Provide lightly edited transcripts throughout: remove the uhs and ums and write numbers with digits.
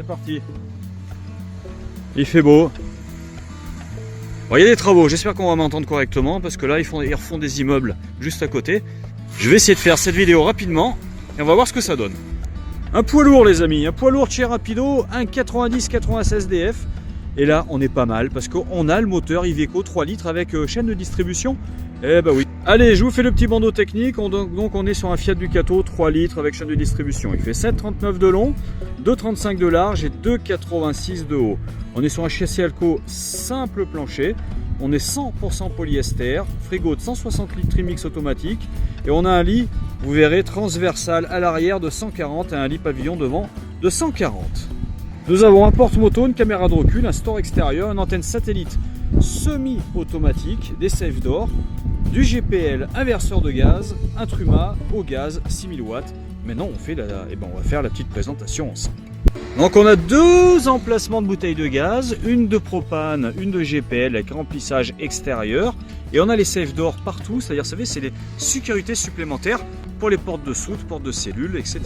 parti. Il fait beau. Bon, il y a des travaux, j'espère qu'on va m'entendre correctement parce que là ils refont des immeubles juste à côté. Je vais essayer de faire cette vidéo rapidement et on va voir ce que ça donne. Un poids lourd les amis, un poids lourd chez Rapido, un 90-96 DF. Et là on est pas mal parce qu'on a le moteur Iveco 3 litres avec chaîne de distribution. Eh bah oui. Allez, je vous fais le petit bandeau technique. Donc on est sur un Fiat Ducato 3 litres avec chaîne de distribution. Il fait 7,39 de long, 2,35 de large et 2,86 de haut. On est sur un châssis Alco simple plancher. On est 100% polyester, frigo de 160 litres trimix automatique. Et on a un lit, vous verrez, transversal à l'arrière de 140 et un lit pavillon devant de 140. Nous avons un porte-moto, une caméra de recul, un store extérieur, une antenne satellite semi-automatique, des safe doors, du GPL inverseur de gaz, un Truma au gaz 6000 watts. Maintenant on va faire la petite présentation ensemble. Donc on a deux emplacements de bouteilles de gaz, une de propane, une de GPL avec remplissage extérieur. Et on a les safe doors partout, c'est-à-dire, vous savez, c'est les sécurités supplémentaires pour les portes de soute, portes de cellules, etc.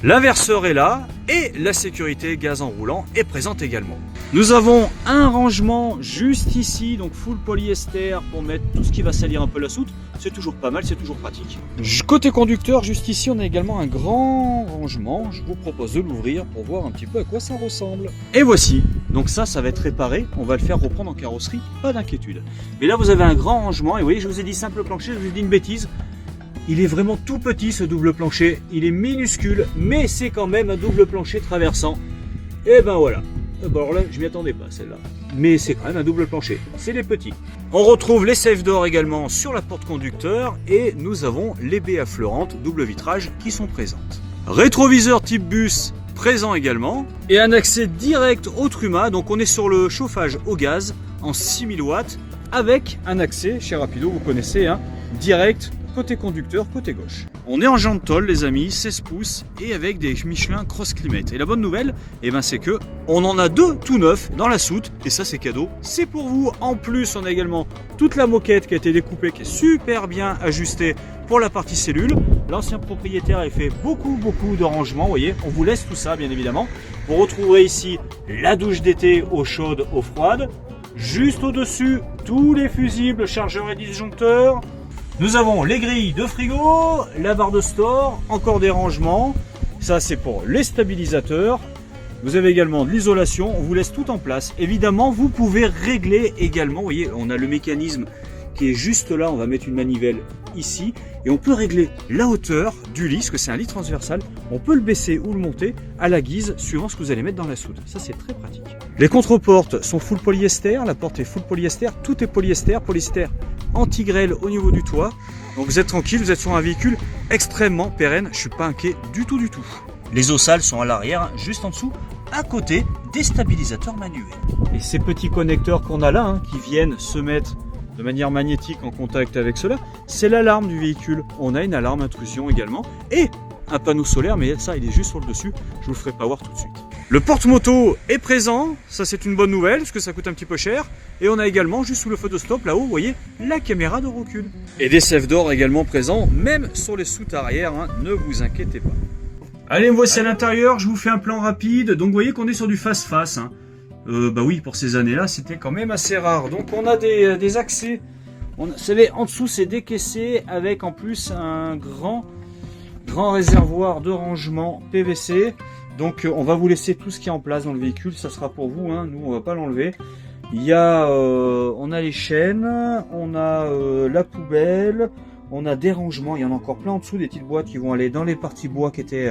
L'inverseur est là et la sécurité gaz enroulant est présente également. Nous avons un rangement juste ici, donc full polyester pour mettre tout ce qui va salir un peu la soute. C'est toujours pas mal, c'est toujours pratique. Côté conducteur, juste ici, on a également un grand rangement. Je vous propose de l'ouvrir pour voir un petit peu à quoi ça ressemble. Et voici, donc ça va être réparé. On va le faire reprendre en carrosserie, pas d'inquiétude. Mais là, vous avez un grand rangement. Et vous voyez, je vous ai dit simple plancher, je vous ai dit une bêtise. Il est vraiment tout petit ce double plancher, il est minuscule, mais c'est quand même un double plancher traversant. Et ben voilà. Bon alors là, je m'y attendais pas celle-là. Mais c'est quand même un double plancher, c'est les petits. On retrouve les safe doors également sur la porte conducteur et nous avons les baies affleurantes double vitrage qui sont présentes. Rétroviseur type bus présent également et un accès direct au Truma, donc on est sur le chauffage au gaz en 6000 watts avec un accès chez Rapido, vous connaissez, hein, direct côté conducteur, côté gauche. On est en jante tôle les amis, 16 pouces et avec des Michelin Cross Climate. Et la bonne nouvelle, c'est que on en a deux tout neufs dans la soute et ça c'est cadeau, c'est pour vous. En plus on a également toute la moquette qui a été découpée, qui est super bien ajustée pour la partie cellule. L'ancien propriétaire a fait beaucoup de rangements, vous voyez, on vous laisse tout ça bien évidemment. Vous retrouverez ici la douche d'été eau chaude, eau froide. Juste au-dessus, tous les fusibles, chargeurs et disjoncteurs. Nous avons les grilles de frigo, la barre de store, encore des rangements. Ça, c'est pour les stabilisateurs. Vous avez également de l'isolation. On vous laisse tout en place. Évidemment, vous pouvez régler également. Vous voyez, on a le mécanisme qui est juste là. On va mettre une manivelle ici. Et on peut régler la hauteur du lit, parce que c'est un lit transversal. On peut le baisser ou le monter à la guise, suivant ce que vous allez mettre dans la soude. Ça, c'est très pratique. Les contre-portes sont full polyester. La porte est full polyester. Tout est polyester. Polyester anti-grêle au niveau du toit. Donc vous êtes tranquille, vous êtes sur un véhicule extrêmement pérenne. Je suis pas inquiet du tout. Les eaux sales sont à l'arrière, juste en dessous, à côté des stabilisateurs manuels. Et ces petits connecteurs qu'on a là, hein, qui viennent se mettre de manière magnétique en contact avec cela, c'est l'alarme du véhicule. On a une alarme intrusion également et un panneau solaire, mais ça il est juste sur le dessus, je vous le ferai pas voir tout de suite. Le porte-moto est présent, ça c'est une bonne nouvelle parce que ça coûte un petit peu cher. Et on a également juste sous le feu de stop là-haut, vous voyez, la caméra de recul. Et des safe doors également présents, même sur les soutes arrière, hein, ne vous inquiétez pas. Allez, me voici à l'intérieur, je vous fais un plan rapide. Donc vous voyez qu'on est sur du face-face. Hein. Bah oui, pour ces années-là, c'était quand même assez rare. Donc on a des accès. Vous savez, en dessous c'est décaissé avec en plus un grand réservoir de rangement PVC. Donc on va vous laisser tout ce qui est en place dans le véhicule, ça sera pour vous, hein. Nous on va pas l'enlever. Il y a, on a les chaînes, on a la poubelle, on a des rangements, il y en a encore plein en dessous, des petites boîtes qui vont aller dans les parties bois qui étaient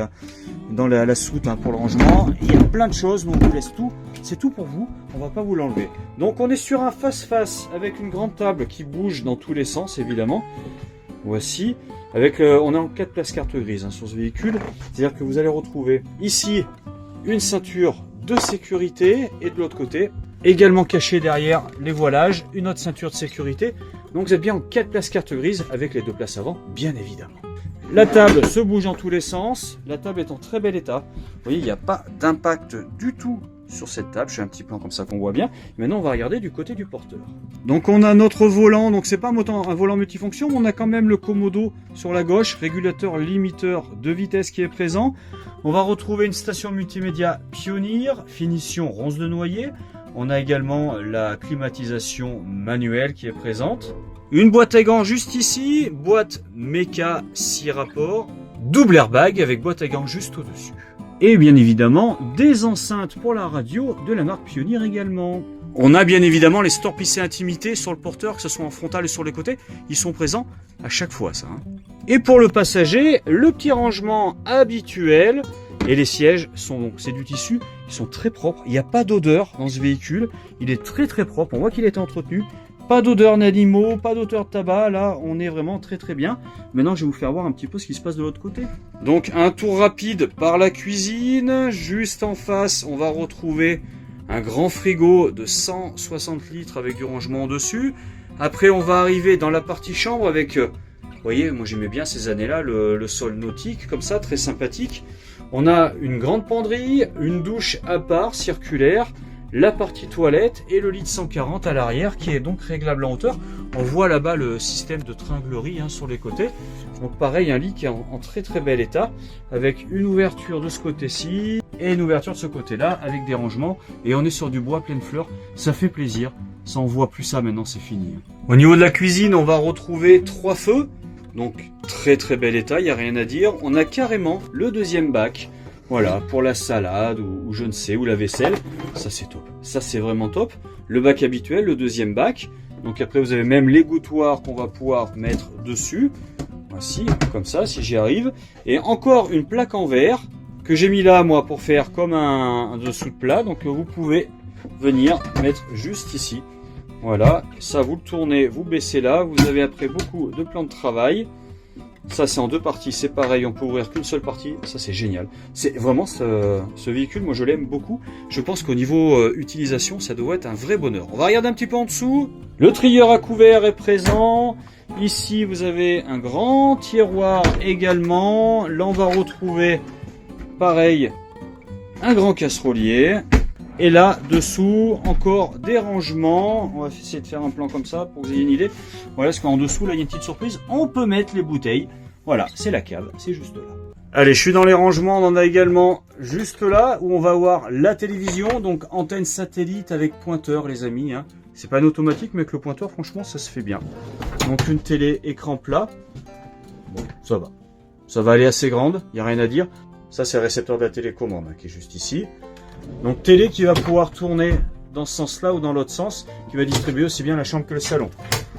dans la soute, hein, pour le rangement. Il y a plein de choses, nous on vous laisse tout, c'est tout pour vous, on va pas vous l'enlever. Donc on est sur un face-face avec une grande table qui bouge dans tous les sens évidemment. Voici. Avec, on est en 4 places carte grise, hein, sur ce véhicule, c'est-à-dire que vous allez retrouver ici une ceinture de sécurité et de l'autre côté, également cachée derrière les voilages, une autre ceinture de sécurité. Donc vous êtes bien en 4 places carte grise avec les 2 places avant, bien évidemment. La table se bouge dans tous les sens, la table est en très bel état. Vous voyez, il n'y a pas d'impact du tout sur cette table. Je fais un petit plan comme ça qu'on voit bien. Maintenant, on va regarder du côté du porteur. Donc, on a notre volant. Donc, c'est pas un volant multifonction, mais on a quand même le commodo sur la gauche, régulateur limiteur de vitesse qui est présent. On va retrouver une station multimédia Pioneer, finition ronce de noyer. On a également la climatisation manuelle qui est présente. Une boîte à gants juste ici, boîte méca 6 rapports, double airbag avec boîte à gants juste au-dessus. Et bien évidemment, des enceintes pour la radio de la marque Pioneer également. On a bien évidemment les stores PC intimité sur le porteur, que ce soit en frontal et sur les côtés. Ils sont présents à chaque fois, ça. Et pour le passager, le petit rangement habituel. Et les sièges sont donc, c'est du tissu, ils sont très propres. Il n'y a pas d'odeur dans ce véhicule. Il est très très propre. On voit qu'il a été entretenu. Pas d'odeur d'animaux, pas d'odeur de tabac, là on est vraiment très très bien. Maintenant je vais vous faire voir un petit peu ce qui se passe de l'autre côté. Donc un tour rapide par la cuisine, juste en face on va retrouver un grand frigo de 160 litres avec du rangement en dessus. Après on va arriver dans la partie chambre avec, vous voyez moi j'aimais bien ces années-là, le sol nautique comme ça, très sympathique. On a une grande penderie, une douche à part, circulaire. La partie toilette et le lit de 140 à l'arrière qui est donc réglable en hauteur. On voit là-bas le système de tringlerie sur les côtés. Donc pareil, un lit qui est en très très bel état avec une ouverture de ce côté-ci et une ouverture de ce côté-là avec des rangements. Et on est sur du bois pleine fleur. Ça fait plaisir. Ça on voit plus ça maintenant, c'est fini. Au niveau de la cuisine, on va retrouver 3 feux. Donc très très bel état, il n'y a rien à dire. On a carrément le deuxième bac. Voilà, pour la salade ou je ne sais, ou la vaisselle, ça c'est top. Ça c'est vraiment top. Le bac habituel, le deuxième bac. Donc après vous avez même l'égouttoir qu'on va pouvoir mettre dessus. Voici, comme ça, si j'y arrive. Et encore une plaque en verre que j'ai mis là, moi, pour faire comme un dessous de plat. Donc vous pouvez venir mettre juste ici. Voilà, ça vous le tournez, vous baissez là. Vous avez après beaucoup de plans de travail. Ça c'est en deux parties, c'est pareil, on peut ouvrir qu'une seule partie, ça c'est génial. C'est vraiment ce véhicule, moi je l'aime beaucoup. Je pense qu'au niveau utilisation, ça doit être un vrai bonheur. On va regarder un petit peu en dessous. Le trieur à couvert est présent. Ici vous avez un grand tiroir également. Là on va retrouver, pareil, un grand casserolier. Et là, dessous, encore des rangements. On va essayer de faire un plan comme ça pour que vous ayez une idée. Voilà, parce qu'en dessous, là, il y a une petite surprise. On peut mettre les bouteilles. Voilà, c'est la cave, c'est juste là. Allez, je suis dans les rangements. On en a également juste là, où on va voir la télévision. Donc, antenne satellite avec pointeur, les amis. C'est pas un automatique, mais avec le pointeur, franchement, ça se fait bien. Donc, une télé écran plat. Bon, ça va. Ça va aller assez grande, il n'y a rien à dire. Ça, c'est le récepteur de la télécommande qui est juste ici. Donc télé qui va pouvoir tourner dans ce sens-là ou dans l'autre sens, qui va distribuer aussi bien la chambre que le salon.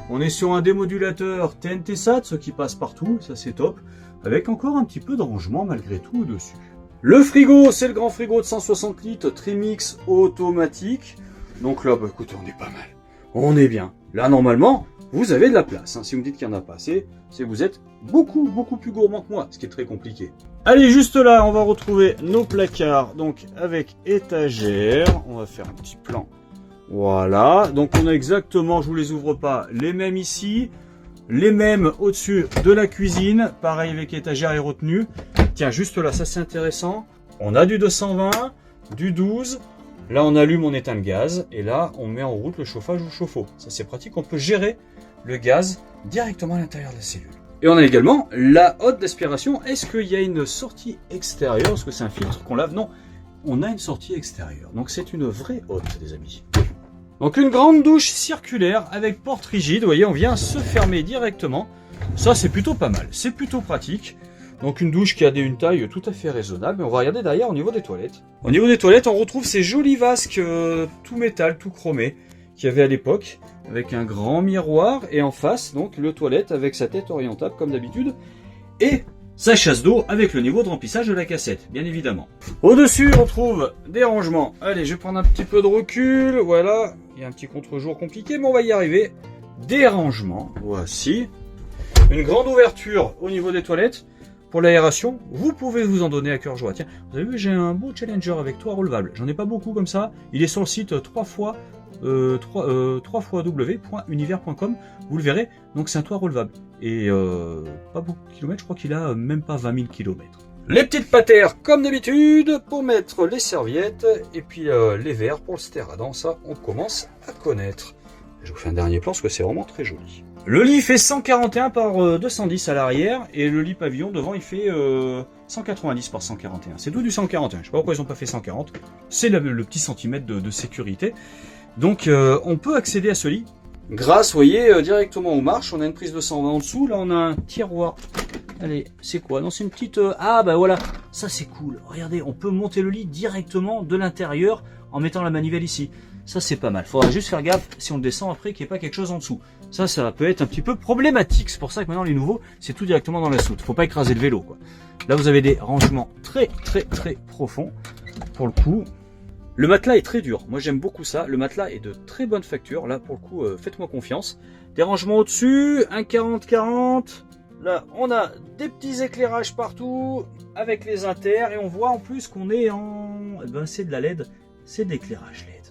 On est sur un démodulateur TNT-SAT, ce qui passe partout, ça c'est top, avec encore un petit peu de rangement malgré tout au-dessus. Le frigo, c'est le grand frigo de 160 litres Trimix automatique. Donc là, bah, écoutez, on est pas mal. On est bien. Là, normalement, vous avez de la place. Si vous me dites qu'il n'y en a pas assez, c'est que vous êtes beaucoup plus gourmand que moi, ce qui est très compliqué. Allez, juste là, on va retrouver nos placards, donc avec étagère. On va faire un petit plan. Voilà, donc on a exactement, je vous les ouvre pas, les mêmes ici, les mêmes au-dessus de la cuisine, pareil avec étagère et retenue. Tiens, juste là, ça c'est intéressant. On a du 220, du 12. Là, on allume, on éteint le gaz, et là, on met en route le chauffage ou le chauffe-eau. Ça, c'est pratique, on peut gérer le gaz directement à l'intérieur de la cellule. Et on a également la hotte d'aspiration. Est-ce qu'il y a une sortie extérieure? Est-ce que c'est un filtre qu'on lave? Non, on a une sortie extérieure. Donc, c'est une vraie hotte, les amis. Donc, une grande douche circulaire avec porte rigide. Vous voyez, on vient se fermer directement. Ça, c'est plutôt pas mal. C'est plutôt pratique. Donc une douche qui a une taille tout à fait raisonnable. Mais on va regarder derrière au niveau des toilettes. Au niveau des toilettes, on retrouve ces jolis vasques tout métal, tout chromé qu'il y avait à l'époque, avec un grand miroir. Et en face, donc, le toilette avec sa tête orientable comme d'habitude. Et sa chasse d'eau avec le niveau de remplissage de la cassette, bien évidemment. Au-dessus, on trouve des rangements. Allez, je vais prendre un petit peu de recul. Voilà, il y a un petit contre-jour compliqué, mais on va y arriver. Des rangements, voici. Une grande ouverture au niveau des toilettes. Pour l'aération, vous pouvez vous en donner à cœur joie. Tiens, vous avez vu, j'ai un beau Challenger avec toit relevable. J'en ai pas beaucoup comme ça. Il est sur le site www.univers.com. Vous le verrez. Donc c'est un toit relevable. Et pas beaucoup de kilomètres, je crois qu'il a même pas 20 000 kilomètres. Les petites patères comme d'habitude pour mettre les serviettes et puis les verres pour le stéradent, ça on commence à connaître. Je vous fais un dernier plan parce que c'est vraiment très joli. Le lit fait 141 par 210 à l'arrière et le lit pavillon devant il fait 190 par 141. C'est tout du 141, je sais pas pourquoi ils n'ont pas fait 140. C'est le petit centimètre de sécurité. Donc on peut accéder à ce lit grâce, vous voyez, directement aux marches. On a une prise de 120 en dessous, là on a un tiroir. Allez, c'est quoi? Non, c'est une petite... Ah, bah voilà, ça c'est cool. Regardez, on peut monter le lit directement de l'intérieur en mettant la manivelle ici. Ça, c'est pas mal. Faudra juste faire gaffe, si on le descend après, qu'il n'y ait pas quelque chose en dessous. Ça peut être un petit peu problématique. C'est pour ça que maintenant, les nouveaux, c'est tout directement dans la soute. Faut pas écraser le vélo, quoi. Là, vous avez des rangements très profonds, pour le coup. Le matelas est très dur. Moi, j'aime beaucoup ça. Le matelas est de très bonne facture. Là, pour le coup, faites-moi confiance. Des rangements au-dessus, un 40-40... Là, on a des petits éclairages partout avec les inters et on voit en plus qu'on est en... Ben, c'est de la LED, c'est de l'éclairage LED.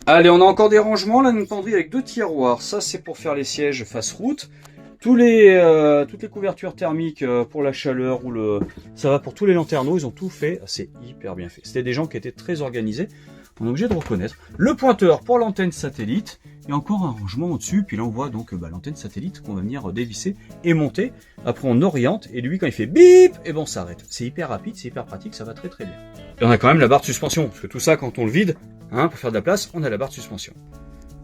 Allez, on a encore des rangements, là, une penderie avec 2 tiroirs. Ça, c'est pour faire les sièges face route. Toutes les couvertures thermiques pour la chaleur ou le... Ça va pour tous les lanterneaux, ils ont tout fait. C'est hyper bien fait. C'était des gens qui étaient très organisés. On est obligé de reconnaître. Le pointeur pour l'antenne satellite. Et encore un rangement au-dessus. Puis là, on voit donc l'antenne satellite qu'on va venir dévisser et monter. Après, on oriente. Et lui, quand il fait bip, et bon, on s'arrête. C'est hyper rapide, c'est hyper pratique, ça va très bien. Et on a quand même la barre de suspension. Parce que tout ça, quand on le vide, hein, pour faire de la place, on a la barre de suspension.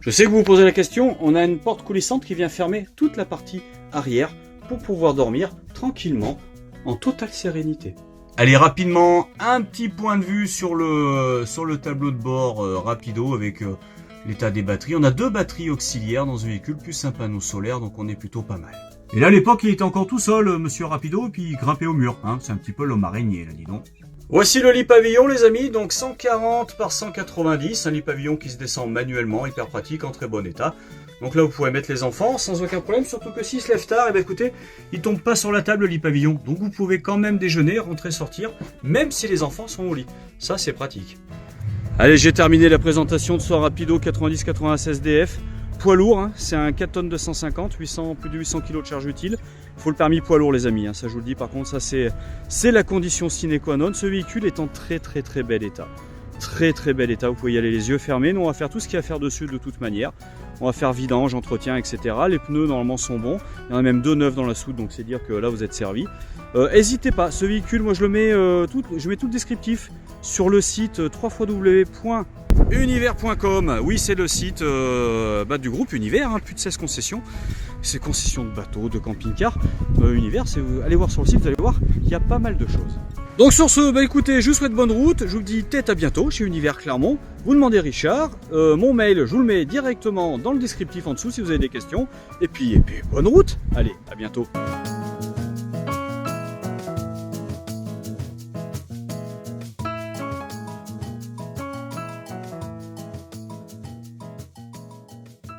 Je sais que vous vous posez la question. On a une porte coulissante qui vient fermer toute la partie arrière pour pouvoir dormir tranquillement, en totale sérénité. Allez, rapidement, un petit point de vue sur le tableau de bord rapido avec l'état des batteries. On a 2 batteries auxiliaires dans ce véhicule, plus un panneau solaire, donc on est plutôt pas mal. Et là, à l'époque, il était encore tout seul, monsieur Rapido, et puis il grimpait au mur. Hein. C'est un petit peu l'homme araignée, là, dis donc. Voici le lit pavillon, les amis, donc 140 par 190, un lit pavillon qui se descend manuellement, hyper pratique, en très bon état. Donc là, vous pouvez mettre les enfants sans aucun problème, surtout que s'ils se lèvent tard, et ben écoutez, ils tombent pas sur la table, le lit pavillon. Donc vous pouvez quand même déjeuner, rentrer, sortir, même si les enfants sont au lit. Ça, c'est pratique. Allez, j'ai terminé la présentation de ce Rapido 90-96 DF. Poids lourd, hein, c'est un 4 tonnes 250, plus de 800 kg de charge utile. Il faut le permis poids lourd, les amis, hein, ça je vous le dis. Par contre, ça c'est la condition sine qua non. Ce véhicule est en très bel état. Très bel état, vous pouvez y aller les yeux fermés. Nous, on va faire tout ce qu'il y a à faire dessus de toute manière. On va faire vidange, entretien, etc. Les pneus, normalement, sont bons. Il y en a même 2 neufs dans la soute, donc c'est dire que là, vous êtes servi. N'hésitez pas, ce véhicule, moi, je mets tout le descriptif sur le site www.univers.com. Oui, c'est le site du groupe Univers, hein, plus de 16 concessions. C'est concessions de bateaux, de camping-cars. Univers, allez voir sur le site, vous allez voir, il y a pas mal de choses. Donc sur ce, écoutez, je vous souhaite bonne route, je vous dis peut-être à bientôt chez Univers Clermont. Vous demandez Richard, mon mail, je vous le mets directement dans le descriptif en dessous si vous avez des questions. Et puis bonne route, allez, à bientôt.